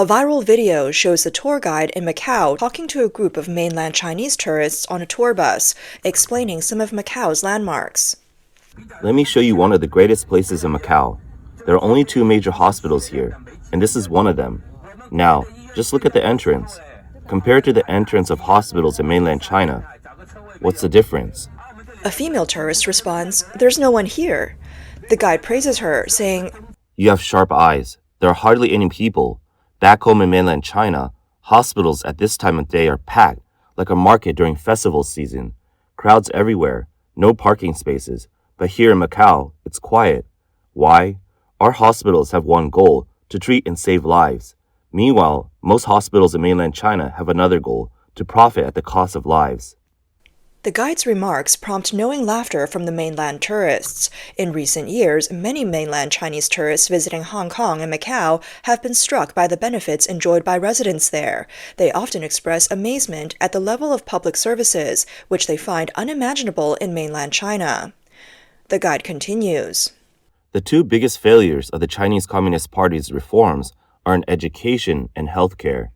viral video shows the tour guide in Macau talking to a group of mainland Chinese tourists on a tour bus, explaining some of Macau's landmarks. Let me show you one of the greatest places in Macau. There are only 2 major hospitals here, and this is one of them. Now, just look at the entrance. Compared to the entrance of hospitals in mainland China, what's the difference? A female tourist responds, "There's no one here." The guide praises her, saying, "You have sharp eyes. There are hardly any people. Back home in mainland China, hospitals at this time of day are packed, like a market during festival season. Crowds everywhere, no parking spaces. But here in Macau, it's quiet. Why? Our hospitals have one goal, to treat and save lives. Meanwhile, most hospitals in mainland China have another goal, to profit at the cost of lives." The guide's remarks prompt knowing laughter from the mainland tourists. In recent years, many mainland Chinese tourists visiting Hong Kong and Macau have been struck by the benefits enjoyed by residents there. They often express amazement at the level of public services, which they find unimaginable in mainland China. The guide continues. The 2 biggest failures of the Chinese Communist Party's reforms are in education and healthcare.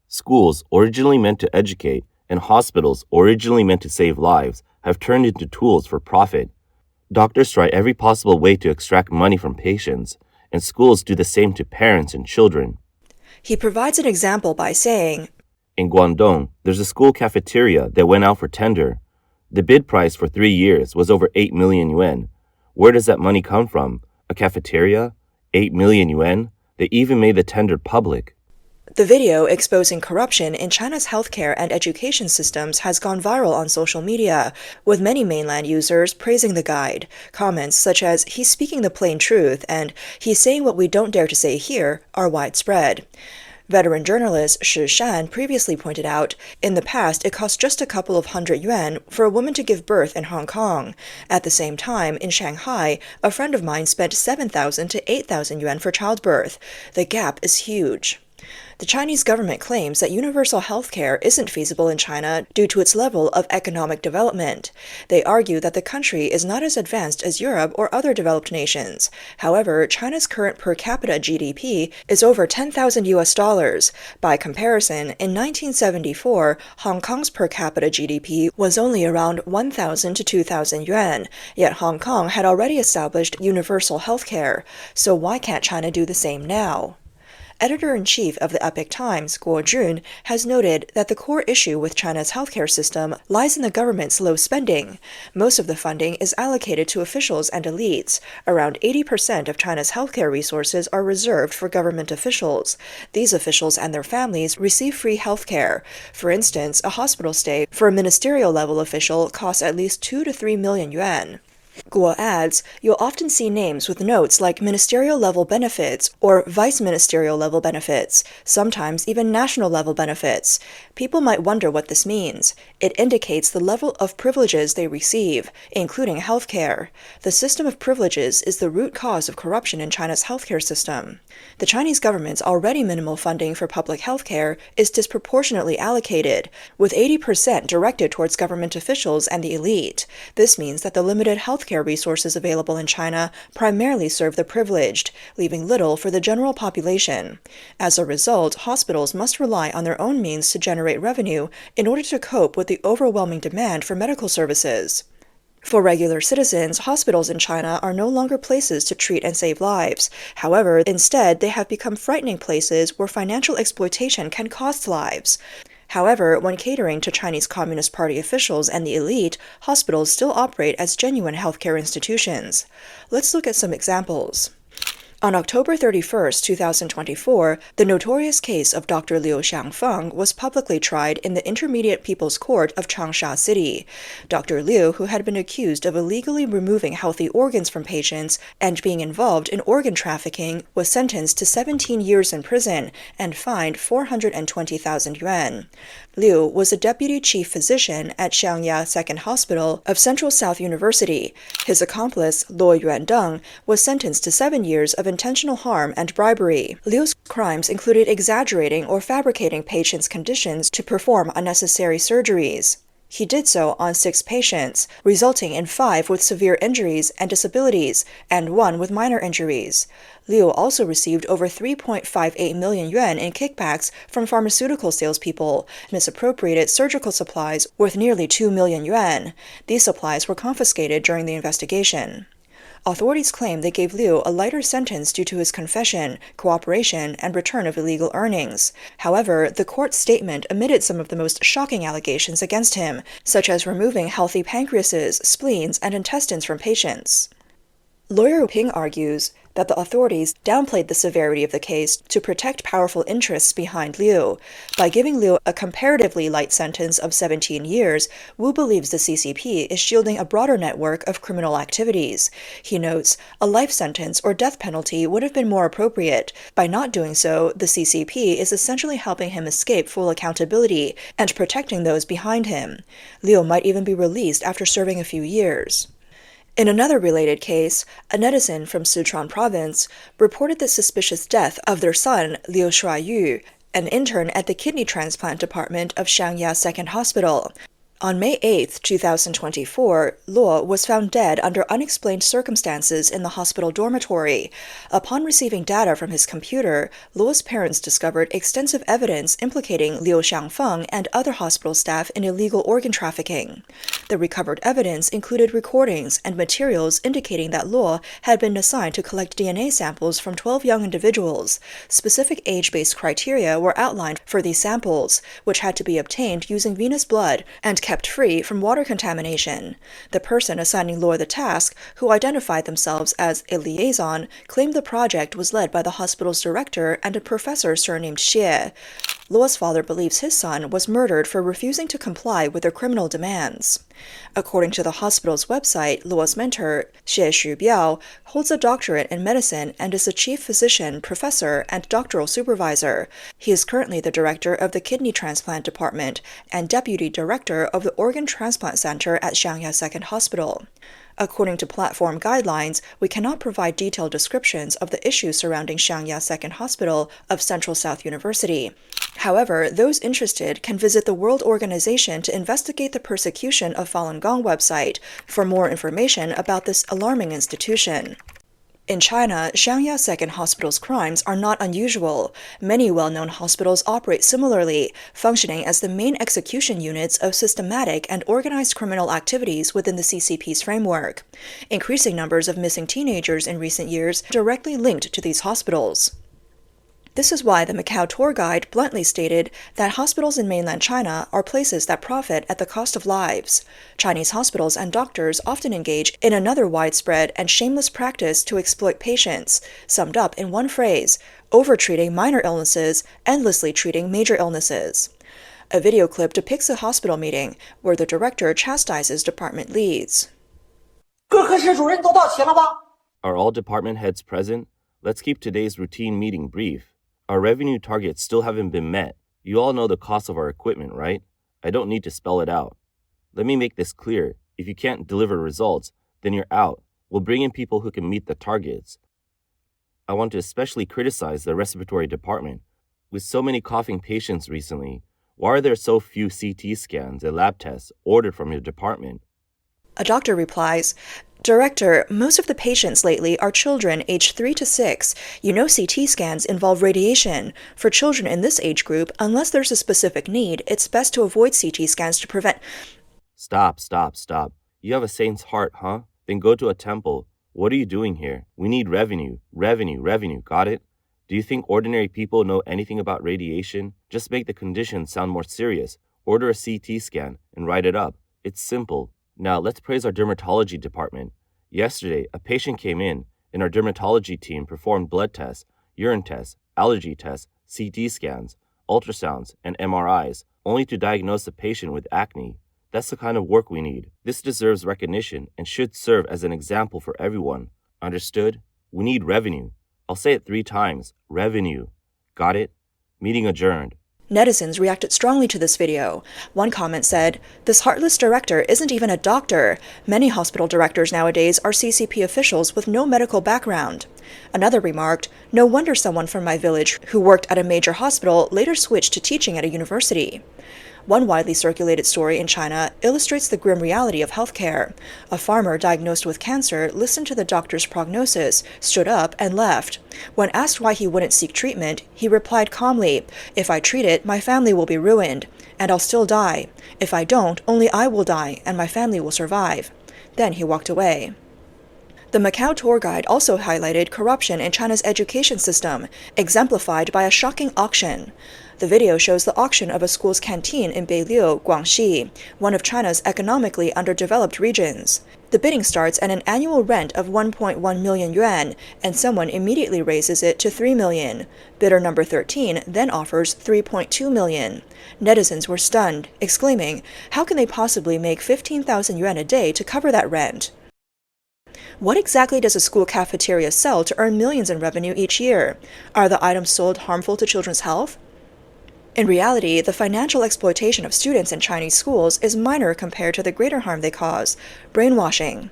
Schools, originally meant to educate, and hospitals, originally meant to save lives, have turned into tools for profit. Doctors try every possible way to extract money from patients, and schools do the same to parents and children. He provides an example by saying, "In Guangdong, there's a school cafeteria that went out for tender. The bid price for 3 years was over 8 million yuan. Where does that money come from? A cafeteria? 8 million yuan? They even made the tender public." The video exposing corruption in China's healthcare and education systems has gone viral on social media, with many mainland users praising the guide. Comments such as, "He's speaking the plain truth," and "He's saying what we don't dare to say here," are widespread. Veteran journalist Shi Shan previously pointed out, in the past it cost just a couple of hundred yuan for a woman to give birth in Hong Kong. At the same time, in Shanghai, a friend of mine spent 7,000 to 8,000 yuan for childbirth. The gap is huge. The Chinese government claims that universal healthcare isn't feasible in China due to its level of economic development. They argue that the country is not as advanced as Europe or other developed nations. However, China's current per capita GDP is over $10,000. By comparison, in 1974, Hong Kong's per capita GDP was only around 1,000 to 2,000 yuan, yet Hong Kong had already established universal healthcare. So why can't China do the same now? Editor-in-chief of the Epoch Times, Guo Jun, has noted that the core issue with China's healthcare system lies in the government's low spending. Most of the funding is allocated to officials and elites. Around 80% of China's healthcare resources are reserved for government officials. These officials and their families receive free healthcare. For instance, a hospital stay for a ministerial-level official costs at least 2 to 3 million yuan. Guo adds, "You'll often see names with notes like ministerial-level benefits or vice-ministerial-level benefits, sometimes even national-level benefits. People might wonder what this means. It indicates the level of privileges they receive, including healthcare. The system of privileges is the root cause of corruption in China's healthcare system. The Chinese government's already minimal funding for public healthcare is disproportionately allocated, with 80% directed towards government officials and the elite. This means that the limited healthcare resources available in China primarily serve the privileged, leaving little for the general population. As a result, hospitals must rely on their own means to generate revenue in order to cope with the overwhelming demand for medical services. For regular citizens, hospitals in China are no longer places to treat and save lives. However, instead, they have become frightening places where financial exploitation can cost lives. However, when catering to Chinese Communist Party officials and the elite, hospitals still operate as genuine healthcare institutions. Let's look at some examples. On October 31, 2024, the notorious case of Dr. Liu Xiangfeng was publicly tried in the Intermediate People's Court of Changsha City. Dr. Liu, who had been accused of illegally removing healthy organs from patients and being involved in organ trafficking, was sentenced to 17 years in prison and fined 420,000 yuan. Liu was a deputy chief physician at Xiangya Second Hospital of Central South University. His accomplice, Luo Yuandeng, was sentenced to 7 years of intentional harm and bribery. Liu's crimes included exaggerating or fabricating patients' conditions to perform unnecessary surgeries. He did so on 6 patients, resulting in 5 with severe injuries and disabilities, and 1 with minor injuries. Liu also received over 3.58 million yuan in kickbacks from pharmaceutical salespeople, misappropriated surgical supplies worth nearly 2 million yuan. These supplies were confiscated during the investigation. Authorities claim they gave Liu a lighter sentence due to his confession, cooperation, and return of illegal earnings. However, the court's statement omitted some of the most shocking allegations against him, such as removing healthy pancreases, spleens, and intestines from patients. Lawyer Ping argues that the authorities downplayed the severity of the case to protect powerful interests behind Liu. By giving Liu a comparatively light sentence of 17 years, Wu believes the CCP is shielding a broader network of criminal activities. He notes, a life sentence or death penalty would have been more appropriate. By not doing so, the CCP is essentially helping him escape full accountability and protecting those behind him. Liu might even be released after serving a few years. In another related case, a netizen from Sichuan province reported the suspicious death of their son, Liu Shuaiyu, an intern at the kidney transplant department of Shanghai Second Hospital. On May 8, 2024, Luo was found dead under unexplained circumstances in the hospital dormitory. Upon receiving data from his computer, Luo's parents discovered extensive evidence implicating Liu Xiangfeng and other hospital staff in illegal organ trafficking. The recovered evidence included recordings and materials indicating that Luo had been assigned to collect DNA samples from 12 young individuals. Specific age-based criteria were outlined for these samples, which had to be obtained using venous blood and kept free from water contamination. The person assigning Luo the task, who identified themselves as a liaison, claimed the project was led by the hospital's director and a professor surnamed Xie. Luo's father believes his son was murdered for refusing to comply with their criminal demands. According to the hospital's website, Luo's mentor, Xie Xubiao, holds a doctorate in medicine and is a chief physician, professor, and doctoral supervisor. He is currently the director of the kidney transplant department and deputy director of the organ transplant center at Shanghai Second Hospital. According to platform guidelines, we cannot provide detailed descriptions of the issues surrounding Shanghai Second Hospital of Central South University. However, those interested can visit the World Organization to investigate the persecution of Falun Gong website for more information about this alarming institution. In China, Shanghai Second Hospital's crimes are not unusual. Many well-known hospitals operate similarly, functioning as the main execution units of systematic and organized criminal activities within the CCP's framework. Increasing numbers of missing teenagers in recent years directly linked to these hospitals. This is why the Macau tour guide bluntly stated that hospitals in mainland China are places that profit at the cost of lives. Chinese hospitals and doctors often engage in another widespread and shameless practice to exploit patients, summed up in one phrase: overtreating minor illnesses, endlessly treating major illnesses. A video clip depicts a hospital meeting where the director chastises department leads. Are all department heads present? Let's keep today's routine meeting brief. Our revenue targets still haven't been met. You all know the cost of our equipment, right? I don't need to spell it out. Let me make this clear. If you can't deliver results, then you're out. We'll bring in people who can meet the targets. I want to especially criticize the respiratory department. With so many coughing patients recently, why are there so few CT scans and lab tests ordered from your department? A doctor replies, Director, most of the patients lately are children aged 3 to 6. You know CT scans involve radiation. For children in this age group, unless there's a specific need, it's best to avoid CT scans to prevent— Stop. You have a saint's heart, huh? Then go to a temple. What are you doing here? We need revenue. Revenue, got it? Do you think ordinary people know anything about radiation? Just make the condition sound more serious. Order a CT scan and write it up. It's simple. Now, let's praise our dermatology department. Yesterday, a patient came in, and our dermatology team performed blood tests, urine tests, allergy tests, CT scans, ultrasounds, and MRIs, only to diagnose the patient with acne. That's the kind of work we need. This deserves recognition and should serve as an example for everyone. Understood? We need revenue. I'll say it 3 times. Revenue. Got it? Meeting adjourned. Netizens reacted strongly to this video. One comment said, "This heartless director isn't even a doctor. Many hospital directors nowadays are CCP officials with no medical background." Another remarked, "No wonder someone from my village who worked at a major hospital later switched to teaching at a university." One widely circulated story in China illustrates the grim reality of healthcare. A farmer diagnosed with cancer listened to the doctor's prognosis, stood up, and left. When asked why he wouldn't seek treatment, he replied calmly, "If I treat it, my family will be ruined, and I'll still die. If I don't, only I will die, and my family will survive." Then he walked away. The Macau tour guide also highlighted corruption in China's education system, exemplified by a shocking auction. The video shows the auction of a school's canteen in Beiliu, Guangxi, one of China's economically underdeveloped regions. The bidding starts at an annual rent of 1.1 million yuan, and someone immediately raises it to 3 million. Bidder number 13 then offers 3.2 million. Netizens were stunned, exclaiming, "How can they possibly make 15,000 yuan a day to cover that rent?" What exactly does a school cafeteria sell to earn millions in revenue each year? Are the items sold harmful to children's health? In reality, the financial exploitation of students in Chinese schools is minor compared to the greater harm they cause: brainwashing.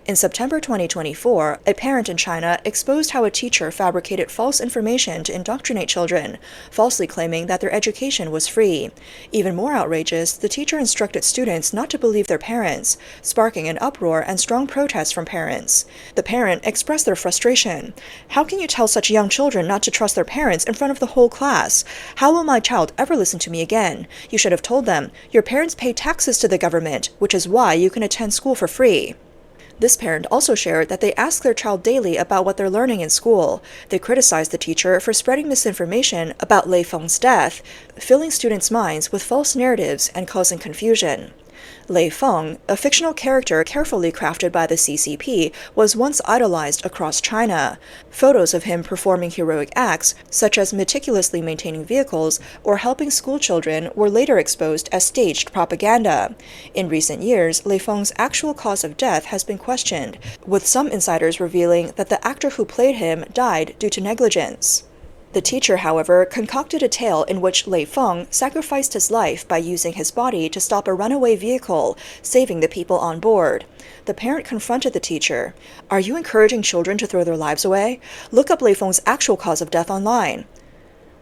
In September 2024, a parent in China exposed how a teacher fabricated false information to indoctrinate children, falsely claiming that their education was free. Even more outrageous, the teacher instructed students not to believe their parents, sparking an uproar and strong protests from parents. The parent expressed their frustration. "How can you tell such young children not to trust their parents in front of the whole class? How will my child ever listen to me again? You should have told them, your parents pay taxes to the government, which is why you can attend school for free." This parent also shared that they ask their child daily about what they're learning in school. They criticized the teacher for spreading misinformation about Lei Feng's death, filling students' minds with false narratives and causing confusion. Lei Feng, a fictional character carefully crafted by the CCP, was once idolized across China. Photos of him performing heroic acts, such as meticulously maintaining vehicles or helping schoolchildren, were later exposed as staged propaganda. In recent years, Lei Feng's actual cause of death has been questioned, with some insiders revealing that the actor who played him died due to negligence. The teacher, however, concocted a tale in which Lei Feng sacrificed his life by using his body to stop a runaway vehicle, saving the people on board. The parent confronted the teacher. "Are you encouraging children to throw their lives away? Look up Lei Feng's actual cause of death online."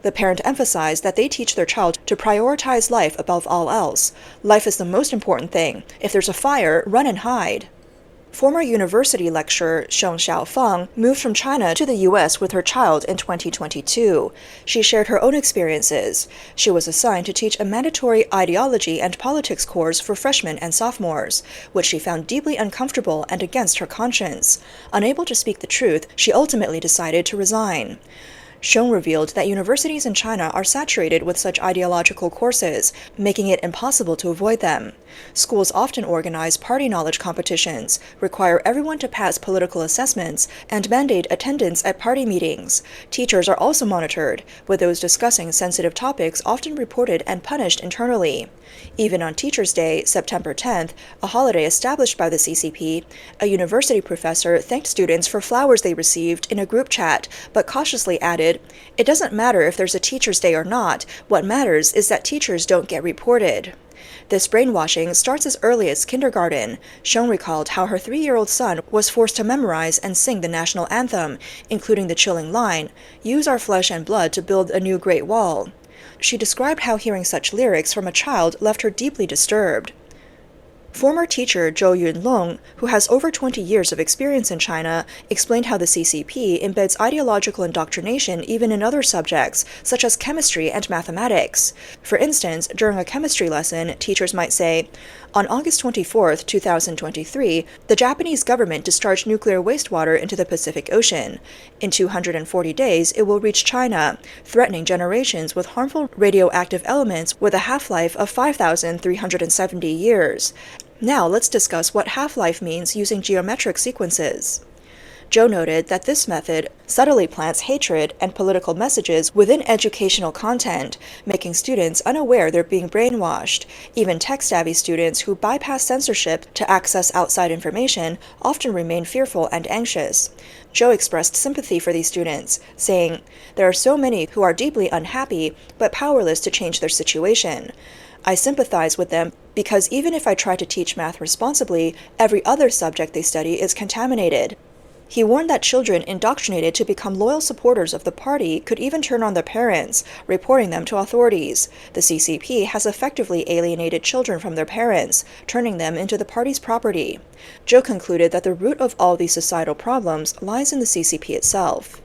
The parent emphasized that they teach their child to prioritize life above all else. Life is the most important thing. If there's a fire, run and hide. Former university lecturer Sheng Xiaofeng moved from China to the U.S. with her child in 2022. She shared her own experiences. She was assigned to teach a mandatory ideology and politics course for freshmen and sophomores, which she found deeply uncomfortable and against her conscience. Unable to speak the truth, she ultimately decided to resign. Sheng revealed that universities in China are saturated with such ideological courses, making it impossible to avoid them. Schools often organize party knowledge competitions, require everyone to pass political assessments, and mandate attendance at party meetings. Teachers are also monitored, with those discussing sensitive topics often reported and punished internally. Even on Teachers' Day, September 10th, a holiday established by the CCP, a university professor thanked students for flowers they received in a group chat, but cautiously added, "It doesn't matter if there's a Teachers' Day or not. What matters is that teachers don't get reported." This brainwashing starts as early as kindergarten. Sheng recalled how her 3-year-old son was forced to memorize and sing the national anthem, including the chilling line, "Use our flesh and blood to build a new Great Wall." She described how hearing such lyrics from a child left her deeply disturbed. Former teacher Zhou Yunlong, who has over 20 years of experience in China, explained how the CCP embeds ideological indoctrination even in other subjects, such as chemistry and mathematics. For instance, during a chemistry lesson, teachers might say, "On August 24, 2023, the Japanese government discharged nuclear wastewater into the Pacific Ocean. In 240 days, it will reach China, threatening generations with harmful radioactive elements with a half-life of 5,370 years. Now let's discuss what half-life means using geometric sequences." Zhou noted that this method subtly plants hatred and political messages within educational content, making students unaware they're being brainwashed. Even tech-savvy students who bypass censorship to access outside information often remain fearful and anxious. Zhou expressed sympathy for these students, saying, "There are so many who are deeply unhappy but powerless to change their situation. I sympathize with them because even if I try to teach math responsibly, every other subject they study is contaminated." He warned that children indoctrinated to become loyal supporters of the party could even turn on their parents, reporting them to authorities. The CCP has effectively alienated children from their parents, turning them into the party's property. Zhou concluded that the root of all these societal problems lies in the CCP itself.